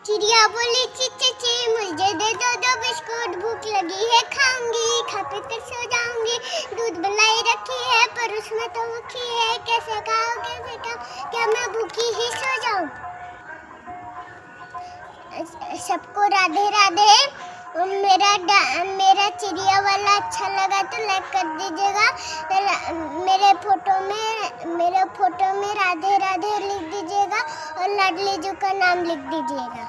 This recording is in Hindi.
चिड़िया बोली ची ची ची, मुझे दे दो दो बिस्कुट, भूख लगी है खाऊंगी, खा पी कर सो जाऊंगी। दूध बनाई रखी है पर उसमें तो भूखी है, कैसे खाओ क्या मैं भूखी ही सो जाऊं। सबको राधे राधे। मेरा चिड़िया वाला अच्छा लगा तो लाइक कर दीजिएगा। मेरे फोटो में राधे राधे लिख दीजिएगा और लाडली जी का नाम लिख दीजिएगा।